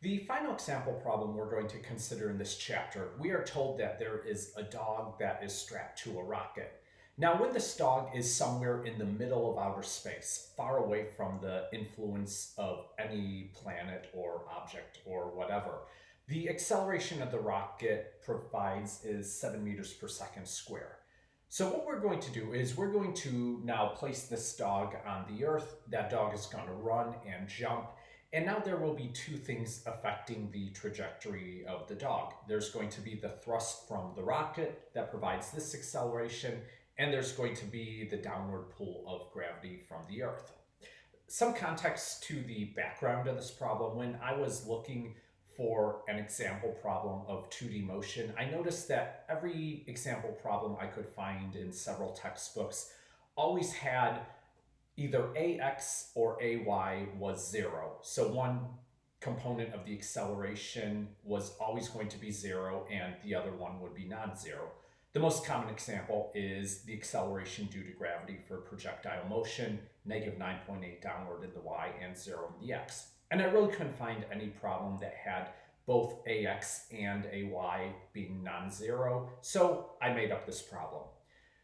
The final example problem we're going to consider in this chapter, we are told that there is a dog that is strapped to a rocket. Now, when this dog is somewhere in the middle of outer space, far away from the influence of any planet or object or whatever, the acceleration of the rocket provides is 7 meters per second square. So what we're going to do is we're going to now place this dog on the earth. That dog is going to run and jump. And now there will be two things affecting the trajectory of the dog. There's going to be the thrust from the rocket that provides this acceleration, and there's going to be the downward pull of gravity from the earth. Some context to the background of this problem. When I was looking for an example problem of 2D motion, I noticed that every example problem I could find in several textbooks always had either AX or AY was 0. So one component of the acceleration was always going to be 0 and the other one would be non-zero. The most common example is the acceleration due to gravity for projectile motion, negative 9.8 downward in the Y and 0 in the X. And I really couldn't find any problem that had both AX and AY being non-zero, so I made up this problem.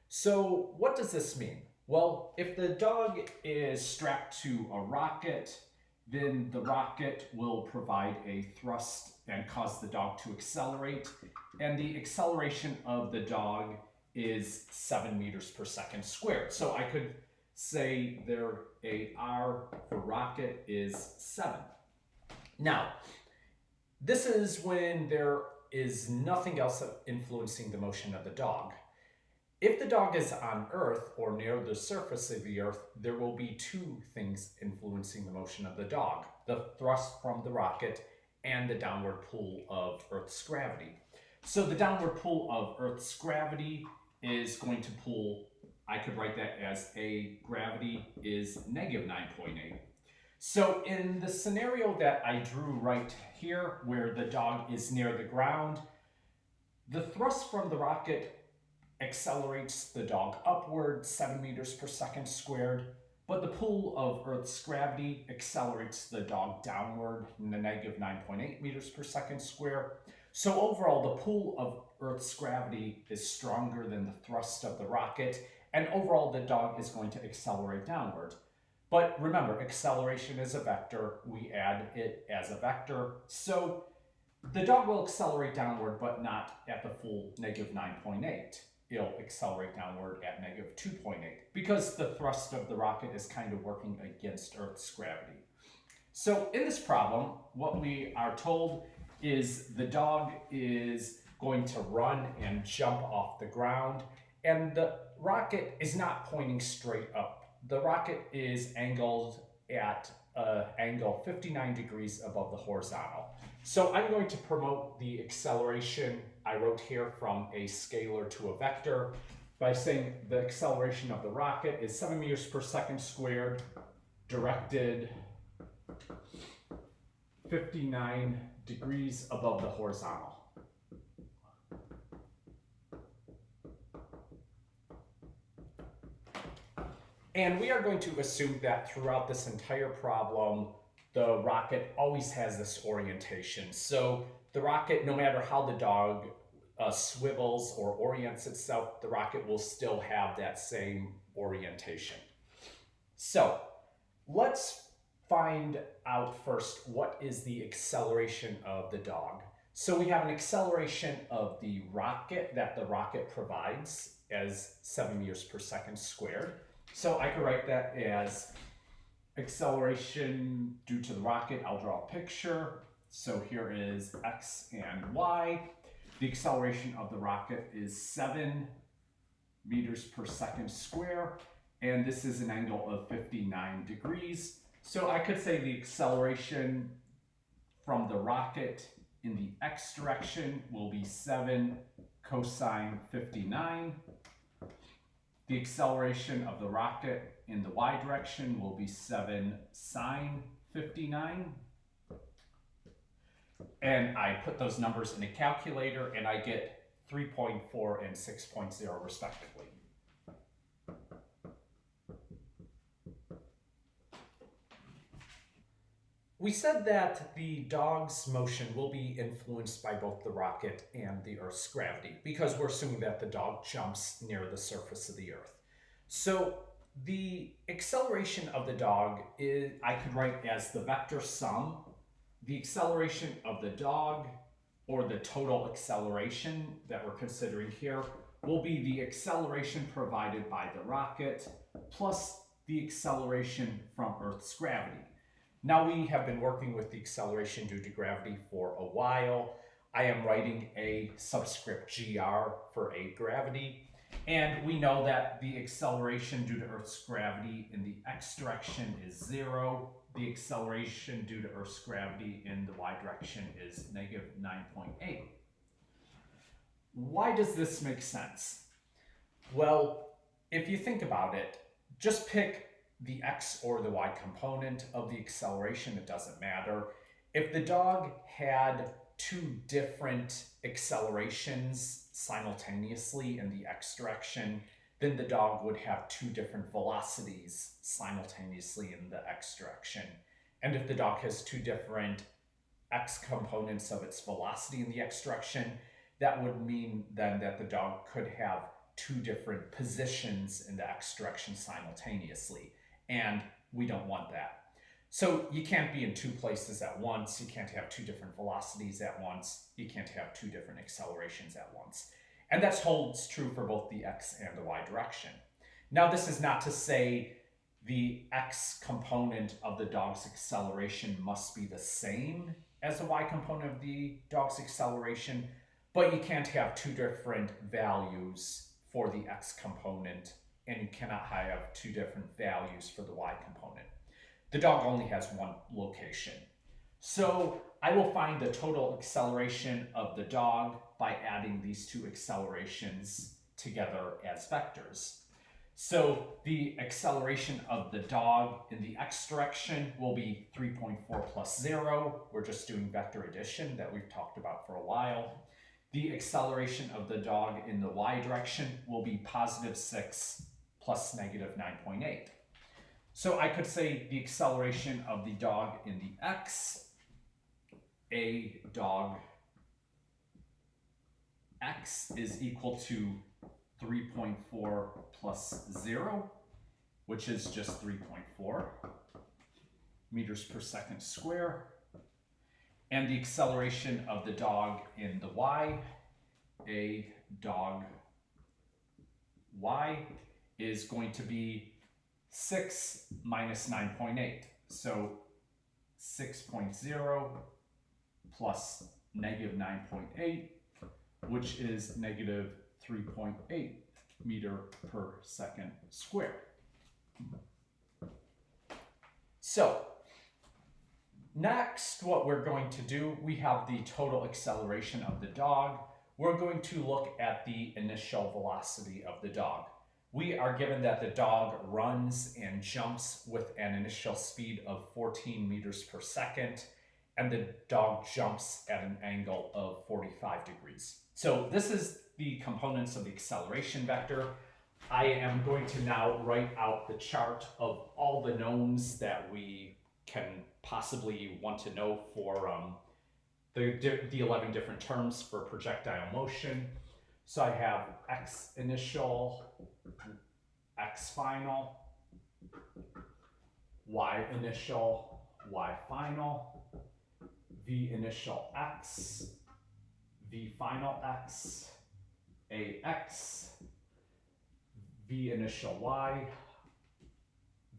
So what does this mean? Well, if the dog is strapped to a rocket, then the rocket will provide a thrust and cause the dog to accelerate. And the acceleration of the dog is 7 meters per second squared. So I could say their AR for rocket is 7. Now, this is when there is nothing else influencing the motion of the dog. If the dog is on Earth or near the surface of the Earth, there will be two things influencing the motion of the dog: the thrust from the rocket and the downward pull of Earth's gravity. So the downward pull of Earth's gravity is going to pull, I could write that as A gravity is negative 9.8. So in the scenario that I drew right here, where the dog is near the ground, the thrust from the rocket accelerates the dog upward 7 meters per second squared, but the pull of Earth's gravity accelerates the dog downward in the negative 9.8 meters per second squared. So overall, the pull of Earth's gravity is stronger than the thrust of the rocket, and overall the dog is going to accelerate downward. But remember, acceleration is a vector. We add it as a vector. So the dog will accelerate downward, but not at the full negative 9.8. It'll accelerate downward at negative 2.8 because the thrust of the rocket is kind of working against Earth's gravity. So in this problem, what we are told is the dog is going to run and jump off the ground, and the rocket is not pointing straight up. The rocket is angled at an angle 59 degrees above the horizontal. So I'm going to promote the acceleration I wrote here from a scalar to a vector by saying the acceleration of the rocket is 7 meters per second squared, directed 59 degrees above the horizontal. And we are going to assume that throughout this entire problem, the rocket always has this orientation. So the rocket, no matter how the dog swivels or orients itself, the rocket will still have that same orientation. So let's find out first what is the acceleration of the dog. So we have an acceleration of the rocket that the rocket provides as 7 meters per second squared. So I could write that as acceleration due to the rocket. I'll draw a picture. So here is X and Y. The acceleration of the rocket is 7 meters per second square, and this is an angle of 59 degrees. So I could say the acceleration from the rocket in the X direction will be 7 cosine 59. The acceleration of the rocket in the Y direction will be 7 sine 59. And I put those numbers in a calculator and I get 3.4 and 6.0 respectively. We said that the dog's motion will be influenced by both the rocket and the Earth's gravity because we're assuming that the dog jumps near the surface of the Earth. So the acceleration of the dog is, I could write as the vector sum, the acceleration of the dog, or the total acceleration that we're considering here, will be the acceleration provided by the rocket plus the acceleration from Earth's gravity. Now we have been working with the acceleration due to gravity for a while. I am writing a subscript GR for a gravity. And we know that the acceleration due to Earth's gravity in the x direction is 0. The acceleration due to Earth's gravity in the y direction is negative 9.8. Why does this make sense? Well, if you think about it, just pick the x or the y component of the acceleration, it doesn't matter. If the dog had two different accelerations simultaneously in the x direction, then the dog would have two different velocities simultaneously in the x direction. And if the dog has two different x components of its velocity in the x direction, that would mean then that the dog could have two different positions in the x direction simultaneously. And we don't want that. So you can't be in two places at once. You can't have two different velocities at once. You can't have two different accelerations at once. And that holds true for both the x and the y direction. Now, this is not to say the x component of the dog's acceleration must be the same as the y component of the dog's acceleration, but you can't have two different values for the x component, and you cannot have two different values for the y component. The dog only has one location. So I will find the total acceleration of the dog by adding these two accelerations together as vectors. So the acceleration of the dog in the x direction will be 3.4 plus 0. We're just doing vector addition that we've talked about for a while. The acceleration of the dog in the y direction will be positive 6 plus negative 9.8. So I could say the acceleration of the dog in the x, a dog x is equal to 3.4 plus 0, which is just 3.4 meters per second square. And the acceleration of the dog in the y, a dog y, is going to be 6 minus 9.8. So 6.0 plus negative 9.8, which is negative 3.8 meter per second squared. So next, what we're going to do, we have the total acceleration of the dog. We're going to look at the initial velocity of the dog. We are given that the dog runs and jumps with an initial speed of 14 meters per second, and the dog jumps at an angle of 45 degrees. So this is the components of the acceleration vector. I am going to now write out the chart of all the knowns that we can possibly want to know for the 11 different terms for projectile motion. So I have x initial, x final, y initial, y final, v initial x, v final x, ax, v initial y,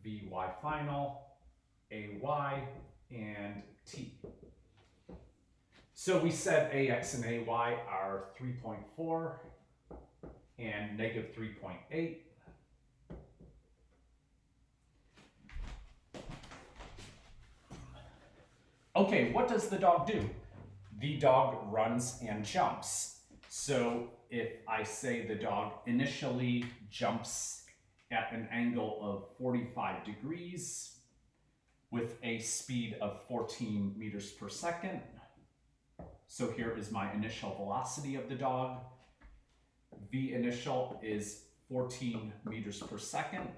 vy final, ay, and t. So we said ax and ay are 3.4 and negative 3.8. Okay, what does the dog do? The dog runs and jumps. So if I say the dog initially jumps at an angle of 45 degrees with a speed of 14 meters per second, so here is my initial velocity of the dog. V initial is 14 meters per second.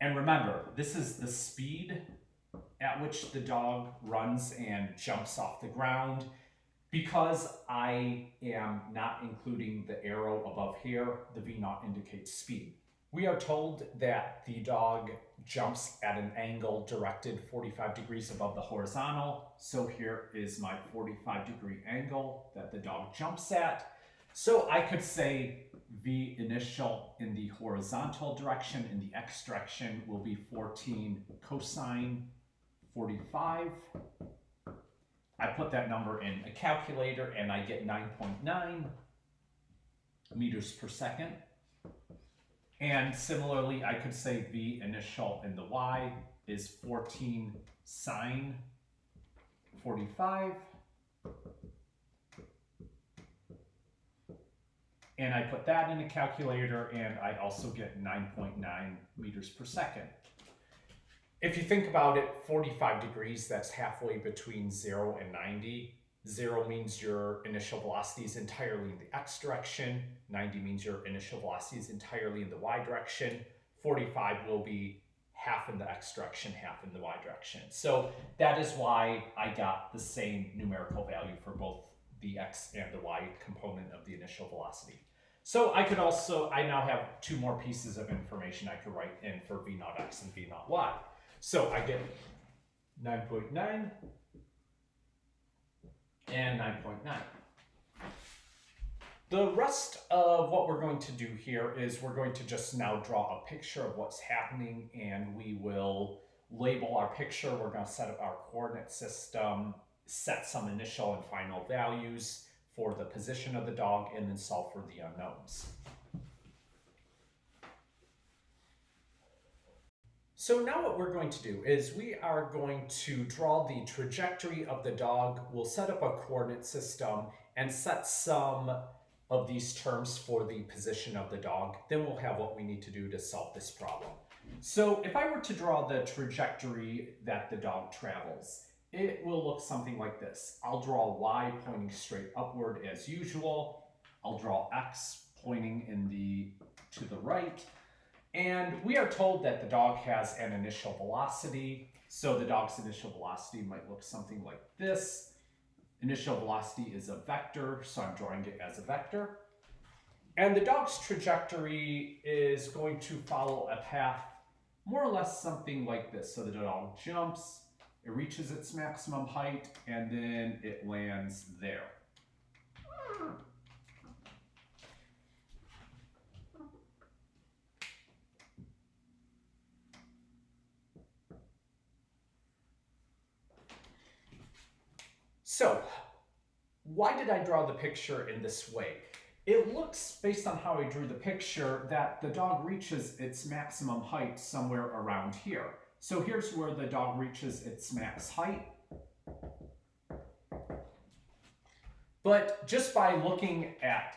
And remember, this is the speed at which the dog runs and jumps off the ground. Because I am not including the arrow above here, the V0 indicates speed. We are told that the dog jumps at an angle directed 45 degrees above the horizontal. So here is my 45-degree angle that the dog jumps at. So I could say V initial in the horizontal direction, in the X direction will be 14 cosine 45. I put that number in a calculator and I get 9.9 meters per second. And similarly, I could say V initial in the Y is 14 sine 45. And I put that in a calculator and I also get 9.9 meters per second. If you think about it, 45 degrees, that's halfway between 0 and 90. 0 means your initial velocity is entirely in the X direction. 90 means your initial velocity is entirely in the Y direction. 45 will be half in the X direction, half in the Y direction. So that is why I got the same numerical value for both the X and the Y component of the initial velocity. So I now have two more pieces of information I could write in for V0X and V0Y. So I get 9.9 and 9.9. The rest of what we're going to do here is we're going to just now draw a picture of what's happening, and we will label our picture. We're going to set up our coordinate system, set some initial and final values for the position of the dog, and then solve for the unknowns. So now what we're going to do is we are going to draw the trajectory of the dog. We'll set up a coordinate system and set some of these terms for the position of the dog. Then we'll have what we need to do to solve this problem. So if I were to draw the trajectory that the dog travels, it will look something like this. I'll draw Y pointing straight upward as usual. I'll draw X pointing to the right. And we are told that the dog has an initial velocity. So the dog's initial velocity might look something like this. Initial velocity is a vector, so I'm drawing it as a vector. And the dog's trajectory is going to follow a path more or less something like this. So the dog jumps, it reaches its maximum height, and then it lands there. So, why did I draw the picture in this way? It looks, based on how I drew the picture, that the dog reaches its maximum height somewhere around here. So here's where the dog reaches its max height. But just by looking at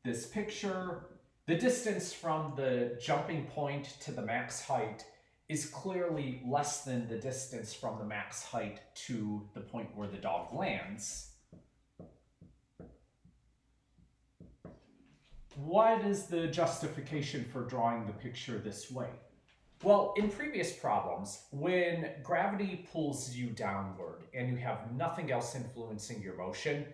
this picture, the distance from the jumping point to the max height is clearly less than the distance from the max height to the point where the dog lands. What is the justification for drawing the picture this way? Well, in previous problems, when gravity pulls you downward and you have nothing else influencing your motion,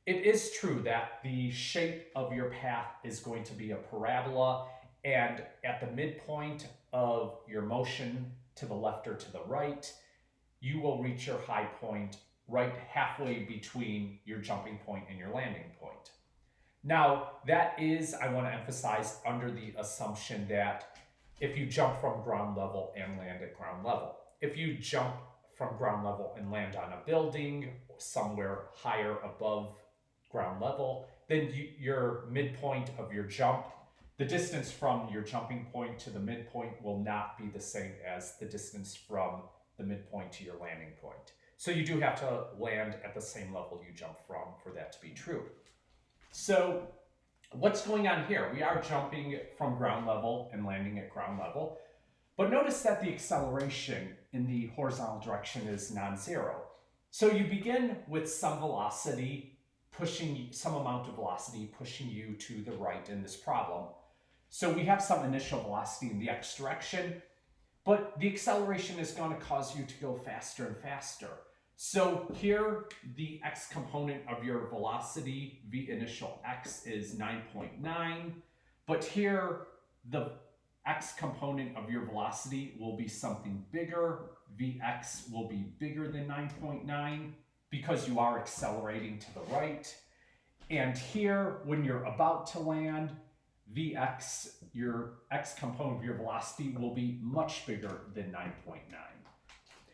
it is true that the shape of your path is going to be a parabola, and at the midpoint of your motion to the left or to the right, you will reach your high point right halfway between your jumping point and your landing point. Now, that is, I want to emphasize, under the assumption that if you jump from ground level and land at ground level. If you jump from ground level and land on a building somewhere higher above ground level, then your midpoint of your jump, the distance from your jumping point to the midpoint will not be the same as the distance from the midpoint to your landing point. So you do have to land at the same level you jump from for that to be true. So what's going on here? We are jumping from ground level and landing at ground level, but notice that the acceleration in the horizontal direction is non-zero. So you begin with some velocity, some amount of velocity pushing you to the right in this problem. So we have some initial velocity in the X direction, but the acceleration is going to cause you to go faster and faster. So here, the x component of your velocity, v initial x, is 9.9, but here, the x component of your velocity will be something bigger. Vx will be bigger than 9.9 because you are accelerating to the right. And here, when you're about to land, Vx, your x component of your velocity, will be much bigger than 9.9.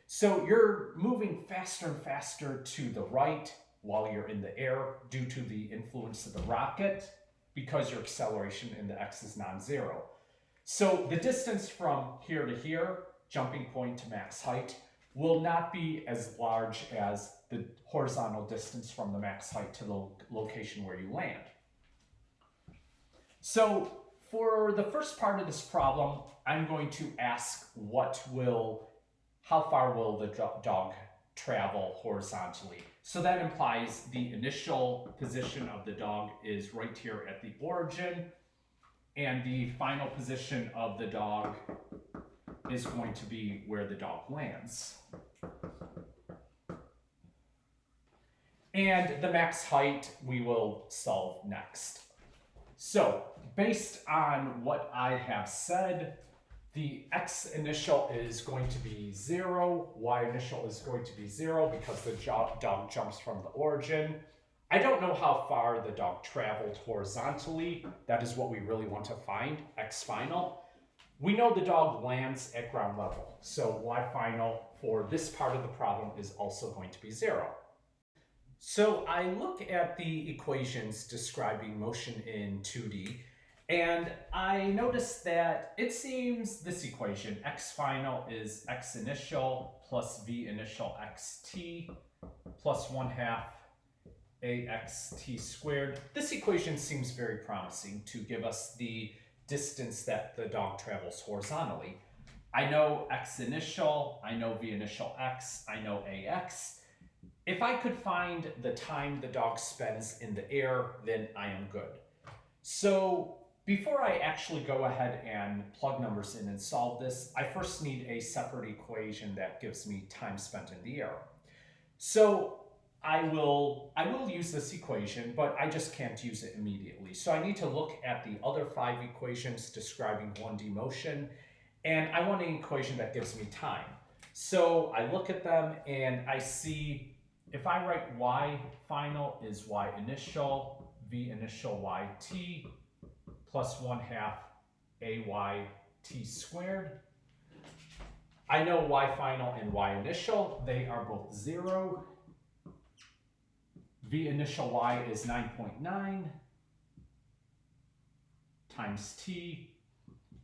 So you're moving faster and faster to the right while you're in the air due to the influence of the rocket because your acceleration in the x is non-zero. So the distance from here to here, jumping point to max height, will not be as large as the horizontal distance from the max height to the location where you land. So for the first part of this problem, I'm going to ask how far will the dog travel horizontally? So that implies the initial position of the dog is right here at the origin, and the final position of the dog is going to be where the dog lands. And the max height we will solve next. So, based on what I have said, the x initial is going to be 0, y initial is going to be 0 because the dog jumps from the origin. I don't know how far the dog traveled horizontally. That is what we really want to find, x final. We know the dog lands at ground level, so y final for this part of the problem is also going to be 0. So I look at the equations describing motion in 2D, and I notice that it seems this equation, x final is x initial plus v initial xt plus 1/2 axt squared. This equation seems very promising to give us the distance that the dog travels horizontally. I know x initial, I know v initial x, I know ax. If I could find the time the dog spends in the air, then I am good. So before I actually go ahead and plug numbers in and solve this, I first need a separate equation that gives me time spent in the air. So I will use this equation, but I just can't use it immediately. So I need to look at the other 5 equations describing 1D motion, and I want an equation that gives me time. So I look at them and I see if I write y final is y initial, v initial yt, plus 1/2 ayt squared. I know y final and y initial, they are both 0. V initial y is 9.9 times t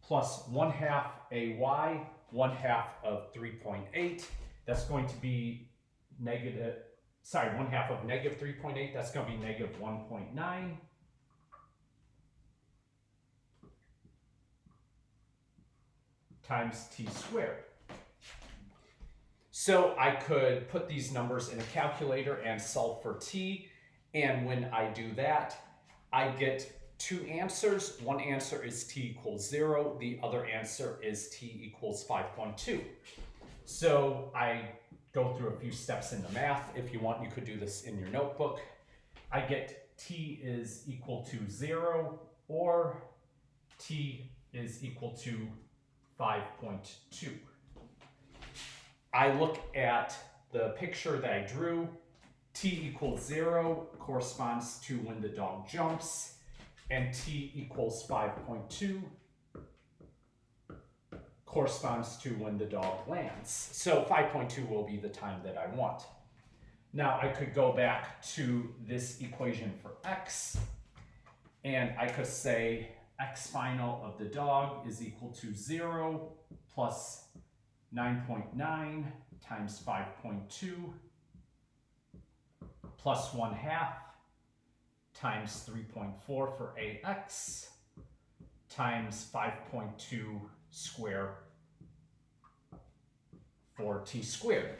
plus 1/2 ay, 1/2 of 3.8. That's going to be 1/2 of negative 3.8. That's going to be negative 1.9. Times t squared. So I could put these numbers in a calculator and solve for t, and when I do that, I get 2 answers. One answer is t equals 0, the other answer is t equals 5.2. So I go through a few steps in the math. If you want, you could do this in your notebook. I get t is equal to 0 or t is equal to 5.2. I look at the picture that I drew. T equals 0 corresponds to when the dog jumps, and t equals 5.2 corresponds to when the dog lands. So 5.2 will be the time that I want. Now I could go back to this equation for x, and I could say x final of the dog is equal to 0 plus 9.9 times 5.2 plus 1/2 times 3.4 for ax times 5.2 square for t squared.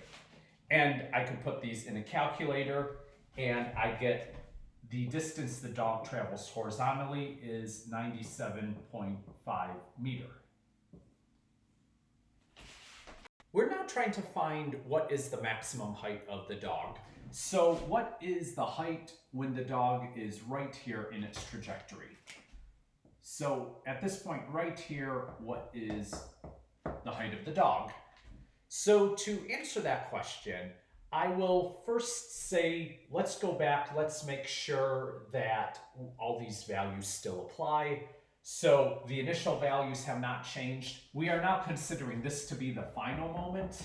And I can put these in a calculator, and I get the distance the dog travels horizontally is 97.5 meters. We're now trying to find what is the maximum height of the dog. So what is the height when the dog is right here in its trajectory? So at this point right here, what is the height of the dog? So to answer that question, I will first say, let's go back, let's make sure that all these values still apply. So the initial values have not changed. We are now considering this to be the final moment.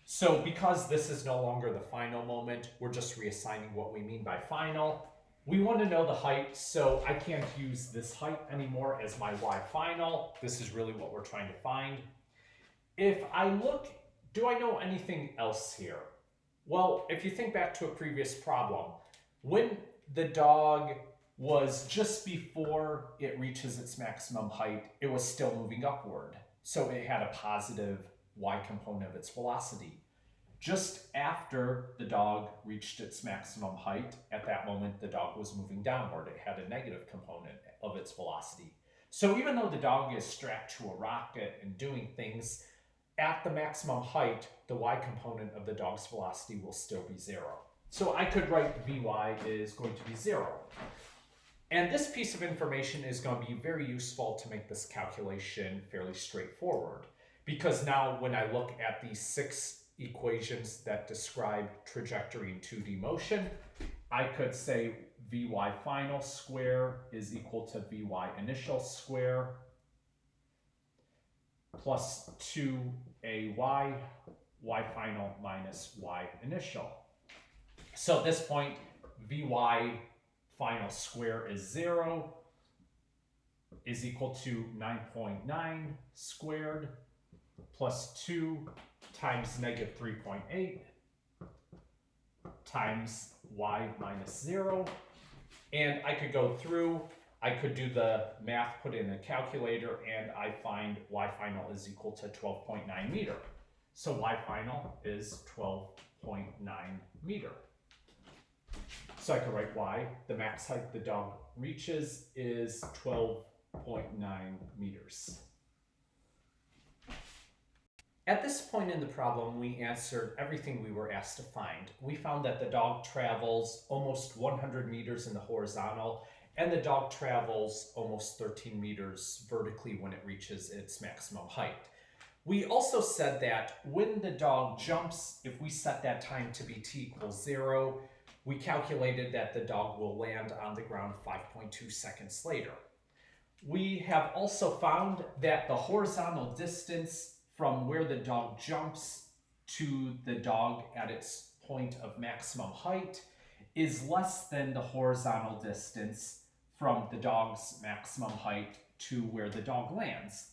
So because this is no longer the final moment, we're just reassigning what we mean by final. We want to know the height, so I can't use this height anymore as my y final. This is really what we're trying to find. If I look, do I know anything else here? Well, if you think back to a previous problem, when the dog was just before it reaches its maximum height, it was still moving upward. So it had a positive y component of its velocity. Just after the dog reached its maximum height, at that moment the dog was moving downward. It had a negative component of its velocity. So even though the dog is strapped to a rocket and doing things, at the maximum height, the y component of the dog's velocity will still be 0. So I could write Vy is going to be 0. And this piece of information is going to be very useful to make this calculation fairly straightforward. Because now when I look at these 6 equations that describe trajectory in 2D motion, I could say Vy final square is equal to Vy initial square plus 2ay, y final minus y initial. So at this point, Vy final square is 0, is equal to 9.9 squared plus 2 times negative 3.8 times y minus 0. And I could go through, I could do the math, put in a calculator, and I find y final is equal to 12.9 meter. So y final is 12.9 meter. So I could write y, the max height the dog reaches is 12.9 meters. At this point in the problem, we answered everything we were asked to find. We found that the dog travels almost 100 meters in the horizontal, and the dog travels almost 13 meters vertically when it reaches its maximum height. We also said that when the dog jumps, if we set that time to be t equals 0, we calculated that the dog will land on the ground 5.2 seconds later. We have also found that the horizontal distance from where the dog jumps to the dog at its point of maximum height is less than the horizontal distance from the dog's maximum height to where the dog lands.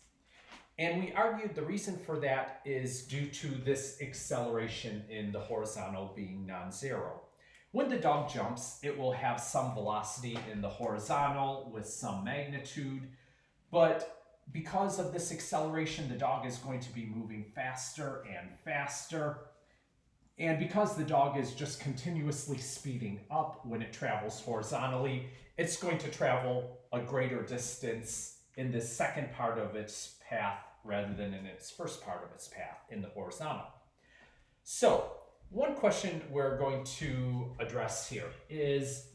And we argued the reason for that is due to this acceleration in the horizontal being non-zero. When the dog jumps, it will have some velocity in the horizontal with some magnitude, but because of this acceleration, the dog is going to be moving faster and faster. And because the dog is just continuously speeding up when it travels horizontally, it's going to travel a greater distance in the second part of its path rather than in its first part of its path in the horizontal. So, one question we're going to address here is,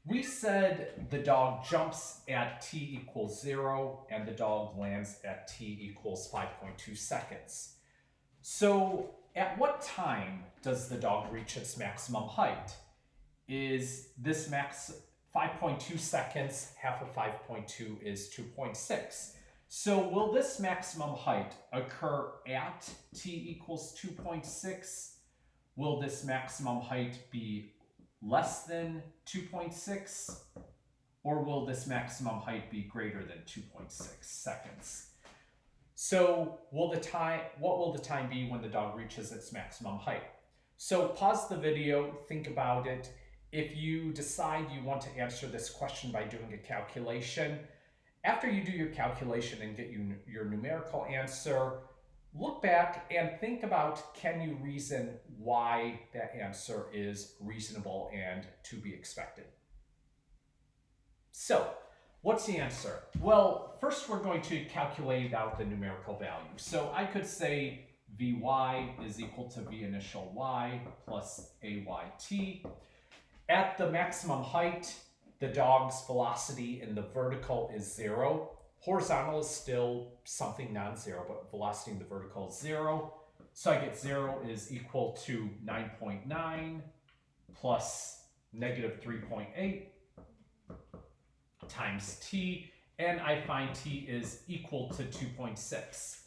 we said the dog jumps at t equals 0 and the dog lands at t equals 5.2 seconds. So at what time does the dog reach its maximum height? Is this max 5.2 seconds, half of 5.2 is 2.6. So will this maximum height occur at t equals 2.6? Will this maximum height be less than 2.6? Or will this maximum height be greater than 2.6 seconds? So what will the time be when the dog reaches its maximum height? So pause the video, think about it. If you decide you want to answer this question by doing a calculation, after you do your calculation and get your numerical answer, look back and think about, can you reason why that answer is reasonable and to be expected? So What's the answer? Well, first we're going to calculate out the numerical value. So I could say Vy is equal to V initial y plus Ayt. At the maximum height, the dog's velocity in the vertical is 0. Horizontal is still something non-zero, but velocity in the vertical is 0. So I get 0 is equal to 9.9 plus negative 3.8 times t, and I find t is equal to 2.6.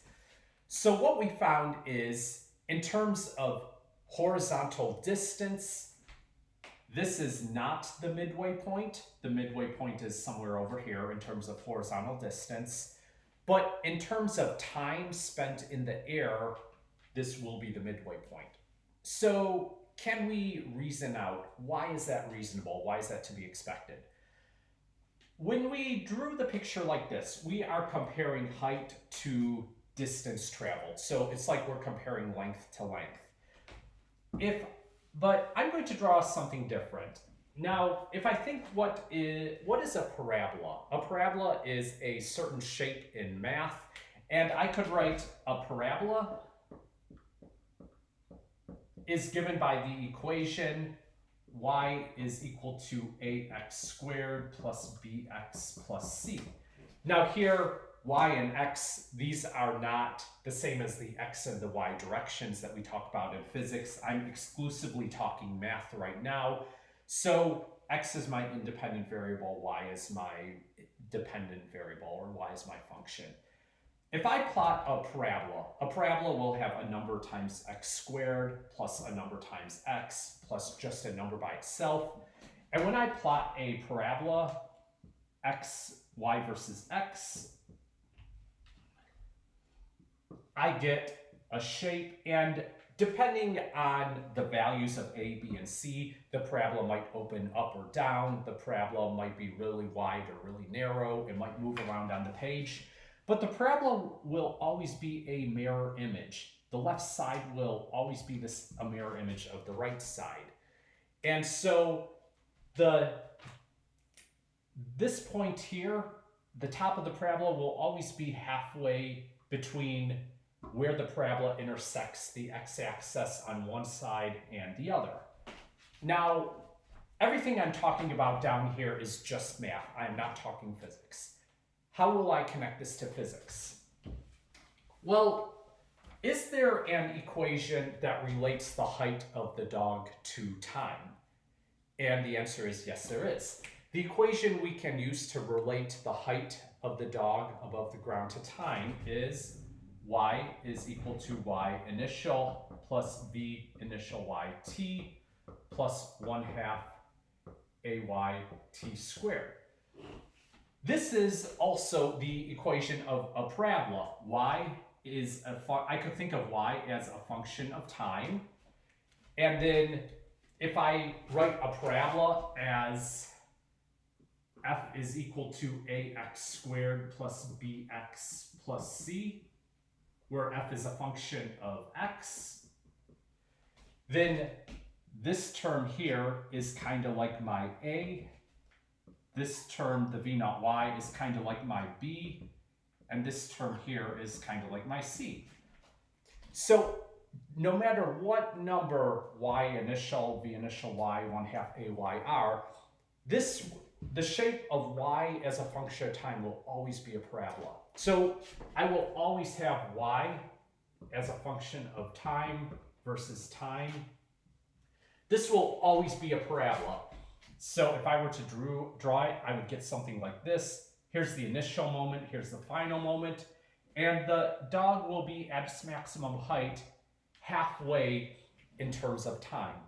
So what we found is, in terms of horizontal distance, this is not the midway point. The midway point is somewhere over here in terms of horizontal distance. But in terms of time spent in the air, this will be the midway point. So can we reason out, why is that reasonable? Why is that to be expected? When we drew the picture like this, we are comparing height to distance traveled. So it's like we're comparing length to length. But I'm going to draw something different. Now, if I think what is a parabola? A parabola is a certain shape in math, and I could write a parabola is given by the equation y is equal to ax squared plus bx plus c. Now here, y and x, these are not the same as the x and the y directions that we talk about in physics. I'm exclusively talking math right now. So x is my independent variable, y is my dependent variable, or y is my function. If I plot a parabola will have a number times x squared plus a number times x plus just a number by itself. And when I plot a parabola, x, y versus x, I get a shape, and depending on the values of a, b, and c, the parabola might open up or down, the parabola might be really wide or really narrow, it might move around on the page. But the parabola will always be a mirror image. The left side will always be a mirror image of the right side. And so this point here, the top of the parabola will always be halfway between where the parabola intersects the x-axis on one side and the other. Now, everything I'm talking about down here is just math. I'm not talking physics. How will I connect this to physics? Well, is there an equation that relates the height of the dog to time? And the answer is yes, there is. The equation we can use to relate the height of the dog above the ground to time is y is equal to y initial plus v initial yt plus 1/2 ayt squared. This is also the equation of a parabola. I could think of y as a function of time. And then if I write a parabola as f is equal to ax squared plus bx plus c, where f is a function of x, then this term here is kind of like my a. This term, the v naught y, is kind of like my b, and this term here is kind of like my c. So no matter what number y initial, v initial y, 1/2 ay are, the shape of y as a function of time will always be a parabola. So I will always have y as a function of time versus time. This will always be a parabola. So if I were to draw it, I would get something like this. Here's the initial moment, here's the final moment, and the dog will be at its maximum height halfway in terms of time.